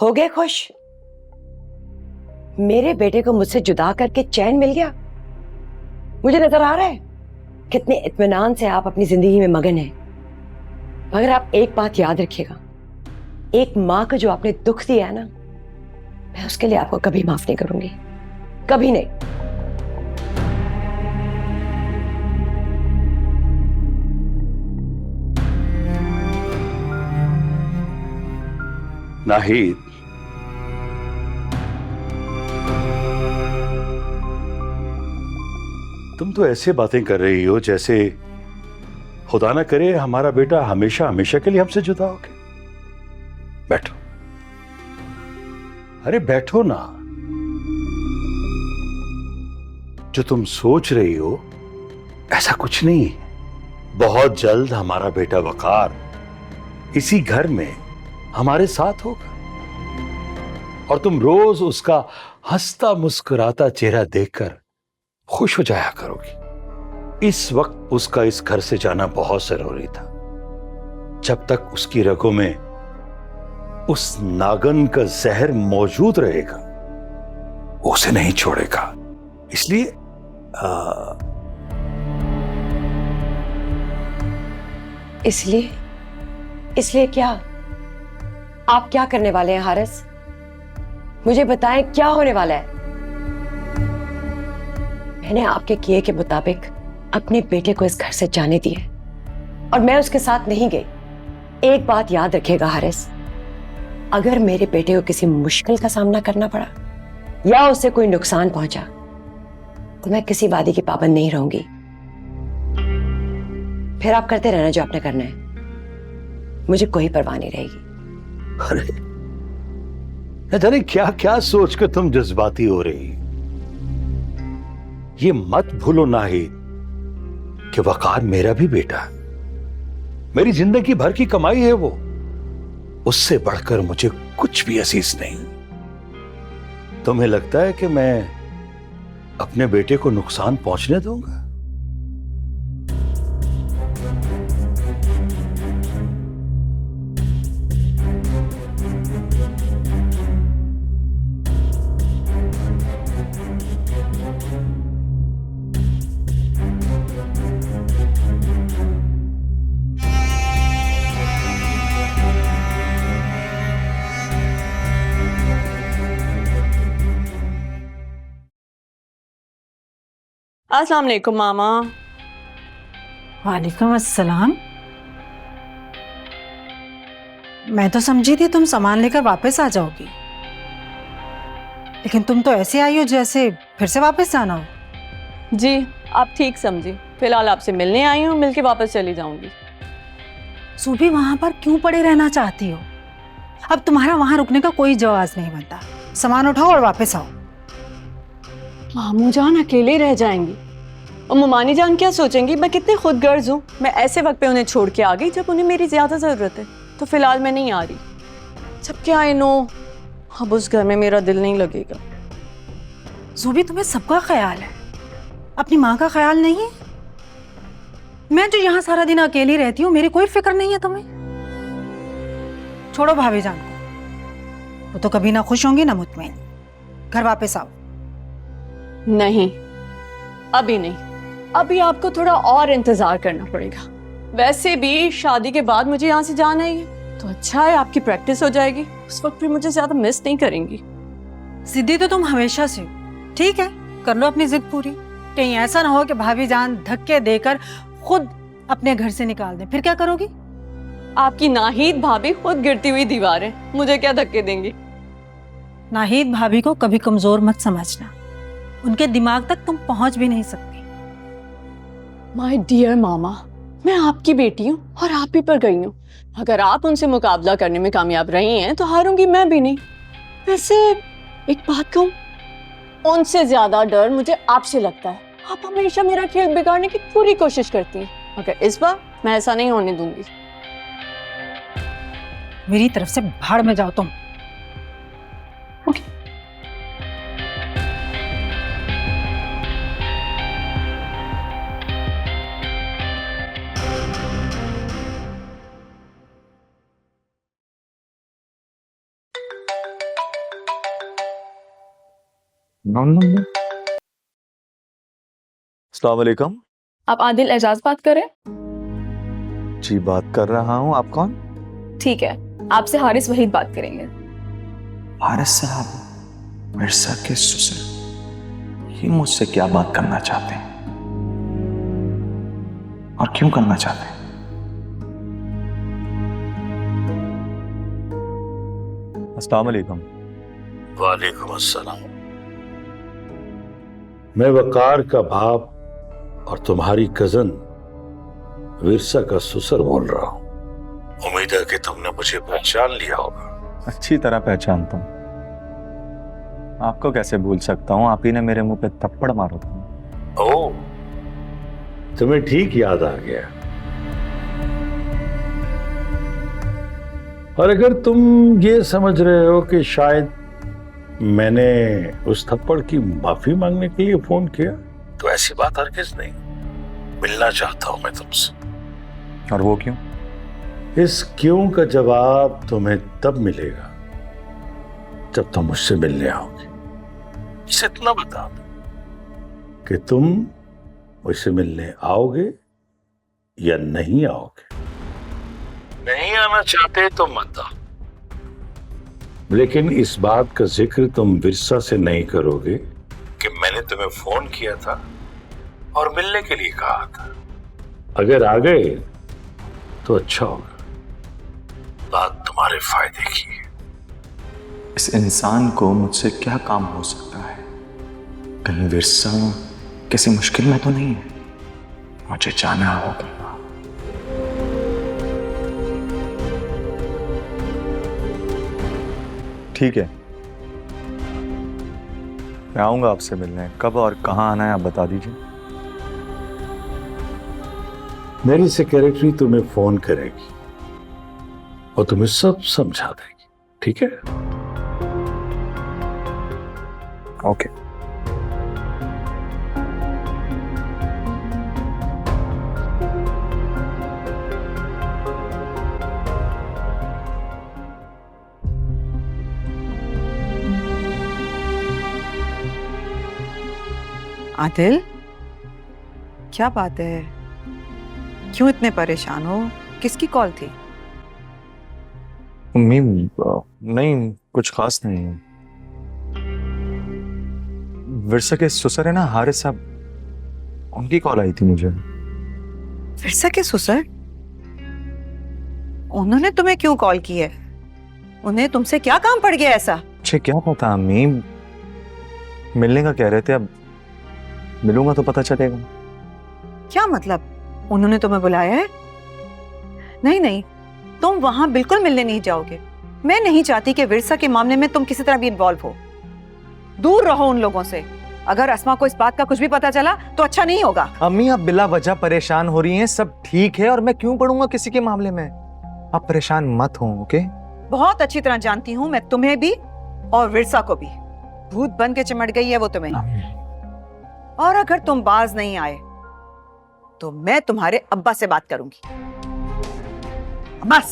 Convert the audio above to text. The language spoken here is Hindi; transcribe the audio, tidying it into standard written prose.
हो गए खुश? मेरे बेटे को मुझसे जुदा करके चैन मिल गया। मुझे नजर आ रहा है कितने इत्मीनान से आप अपनी जिंदगी में मगन हैं। मगर आप एक बात याद रखिएगा, एक मां को जो आपने दुख दिया है ना, मैं उसके लिए आपको कभी माफ नहीं करूंगी, कभी नहीं। नाहिद, तुम तो ऐसे बातें कर रही हो जैसे खुदा ना करे हमारा बेटा हमेशा हमेशा के लिए हमसे जुदा हो गया। बैठो, अरे बैठो ना। जो तुम सोच रही हो ऐसा कुछ नहीं है। बहुत जल्द हमारा बेटा वकार इसी घर में हमारे साथ होगा और तुम रोज उसका हंसता मुस्कुराता चेहरा देखकर खुश हो जाया करोगी। इस वक्त उसका इस घर से जाना बहुत जरूरी था। जब तक उसकी रगों में उस नागन का जहर मौजूद रहेगा वो उसे नहीं छोड़ेगा। इसलिए इसलिए क्या? आप क्या करने वाले हैं हारिस? मुझे बताएं क्या होने वाला है। मैंने आपके किए के मुताबिक अपने बेटे को इस घर से जाने दिए और मैं उसके साथ नहीं गई। एक बात याद रखिएगा हारिस, अगर मेरे बेटे को किसी मुश्किल का सामना करना पड़ा या उससे कोई नुकसान पहुंचा तो मैं किसी वादे की पाबंद नहीं रहूंगी। फिर आप करते रहना जो आपने करना है, मुझे कोई परवाह नहीं रहेगी। अरे न जाने क्या क्या सोचकर तुम जज्बाती हो रही। ये मत भूलो नाहिद कि वकार मेरा भी बेटा है। मेरी जिंदगी भर की कमाई है वो। उससे बढ़कर मुझे कुछ भी अजीज नहीं। तुम्हें लगता है कि मैं अपने बेटे को नुकसान पहुंचने दूंगा? अस्सलाम वालेकुम मामा। वालेकुम अस्सलाम। मैं तो समझी थी तुम सामान लेकर वापस आ जाओगी, लेकिन तुम तो ऐसे आई हो जैसे फिर से वापस जाना हो। जी आप ठीक समझी, फिलहाल आपसे मिलने आई हूँ, मिलके वापस चली जाऊंगी। सुबह वहां पर क्यों पड़े रहना चाहती हो? अब तुम्हारा वहां रुकने का कोई जवाब नहीं बनता। सामान उठाओ और वापस आओ। मामू जान अकेले रह जाएंगी और ममानी जान क्या सोचेंगी मैं कितनी खुदगर्ज हूँ। मैं ऐसे वक्त पे उन्हें छोड़ के आ गई जब उन्हें मेरी ज्यादा जरूरत है, तो फिलहाल मैं नहीं आ रही। जबकि आई नो अब उस घर में मेरा दिल नहीं लगेगा। सुबह तुम्हें सबका ख्याल है, अपनी माँ का ख्याल नहीं है? मैं जो यहाँ सारा दिन अकेली रहती हूँ, मेरी कोई फिक्र नहीं है तुम्हें? छोड़ो भाभी जान को, वो तो कभी ना खुश होंगी ना मुतमईन। घर वापस आओ। नहीं, अभी नहीं, अभी आपको थोड़ा और इंतजार करना पड़ेगा। वैसे भी शादी के बाद मुझे यहाँ से जाना ही है, तो अच्छा है आपकी प्रैक्टिस हो जाएगी। उस वक्त भी मुझे ज्यादा मिस नहीं करेंगी। जिद्दी तो तुम हमेशा से हो। ठीक है, कर लो अपनी जिद पूरी। कहीं ऐसा ना हो कि भाभी जान धक्के देकर खुद अपने घर से निकाल दें, फिर क्या करोगी? आपकी नाहिद भाभी खुद गिरती हुई दीवार है, मुझे क्या धक्के देंगी? नाहिद भाभी को कभी कमजोर मत समझना, उनके दिमाग तक तुम पहुंच भी नहीं सकती। माय डियर मामा, मैं आपकी बेटी हूँ और आप ही पर गई हूँ। अगर आप उनसे मुकाबला करने में कामयाब रही हैं तो हारूंगी मैं भी नहीं। वैसे एक बात कहूँ, उनसे ज्यादा डर मुझे आपसे लगता है। आप हमेशा मेरा खेल बिगाड़ने की पूरी कोशिश करती हैं, मगर इस बार मैं ऐसा नहीं होने दूंगी। मेरी तरफ से भाड़ में जाओ तुम। No no no. अस्सलाम वालेकुम। आप आदिल एजाज बात करें? जी बात कर रहा हूँ, आप कौन? ठीक है, आपसे हारिस वहीद बात करेंगे। हारिस साहब, मिर्जा के ससुर, ये मुझसे क्या बात करना चाहते हैं और क्यों करना चाहते हैं? अस्सलाम वालेकुम। वालेकुम अस्सलाम। मैं वकार का बाप और तुम्हारी कजन विरसा का ससुर बोल रहा हूं। उम्मीद है कि तुमने मुझे पहचान लिया होगा। अच्छी तरह पहचानता हूँ। आपको कैसे भूल सकता हूँ, आप ही ने मेरे मुंह पे थप्पड़ मारा था। ओह, तुम्हें ठीक याद आ गया। और अगर तुम ये समझ रहे हो कि शायद मैंने उस थप्पड़ की माफी मांगने के लिए फोन किया, तो ऐसी बात हरगिज नहीं। मिलना चाहता हूं मैं तुमसे। और वो क्यों? इस क्यों का जवाब तुम्हें तब मिलेगा जब तुम मुझसे मिलने आओगे। इसे इतना बता दो कि तुम मुझसे मिलने आओगे या नहीं आओगे। नहीं आना चाहते तो मत आओ, लेकिन इस बात का जिक्र तुम विरसा से नहीं करोगे कि मैंने तुम्हें फोन किया था और मिलने के लिए कहा था। अगर आ गए तो अच्छा होगा, बात तुम्हारे फायदे की है। इस इंसान को मुझसे क्या काम हो सकता है? कहीं विरसा किसी मुश्किल में तो नहीं है? मुझे जाना होगा। ठीक है, मैं आऊंगा आपसे मिलने। कब और कहां आना है आप बता दीजिए। मेरी सेक्रेटरी तुम्हें फोन करेगी और तुम्हें सब समझा देगी, ठीक है? ओके। आदिल, क्या बात है? क्यों इतने परेशान हो? किसकी कॉल थी? मम्मी, नहीं कुछ खास नहीं। विरसा के ससुर है ना हारिस साहब, उनकी कॉल आई थी मुझे। विरसा के ससुर? उन्होंने तुम्हें क्यों कॉल की है? उन्हें तुमसे क्या काम पड़ गया ऐसा? मुझे क्या पता अम्मी, मिलने का कह रहे थे, अब मिलूंगा तो पता चलेगा। क्या मतलब? उन्होंने तुम्हें बुलाया है? नहीं नहीं, तुम वहां बिल्कुल मिलने नहीं जाओगे। मैं नहीं चाहती कि विरसा के मामले में तुम किसी तरह भी इन्वॉल्व हो। दूर रहो उन लोगों से। अगर अस्मा को इस बात का कुछ भी पता चला तो अच्छा नहीं होगा। अम्मी आप बिला वजह परेशान हो रही हैं, सब ठीक है और मैं क्यों पढ़ूंगा किसी के मामले में। आप परेशान मत हो, ओके? बहुत अच्छी तरह जानती हूँ मैं तुम्हें भी और विरसा को भी। भूत बन के चिमट गई है वो तुम्हें। और अगर तुम बाज नहीं आए तो मैं तुम्हारे अब्बा से बात करूंगी। बस।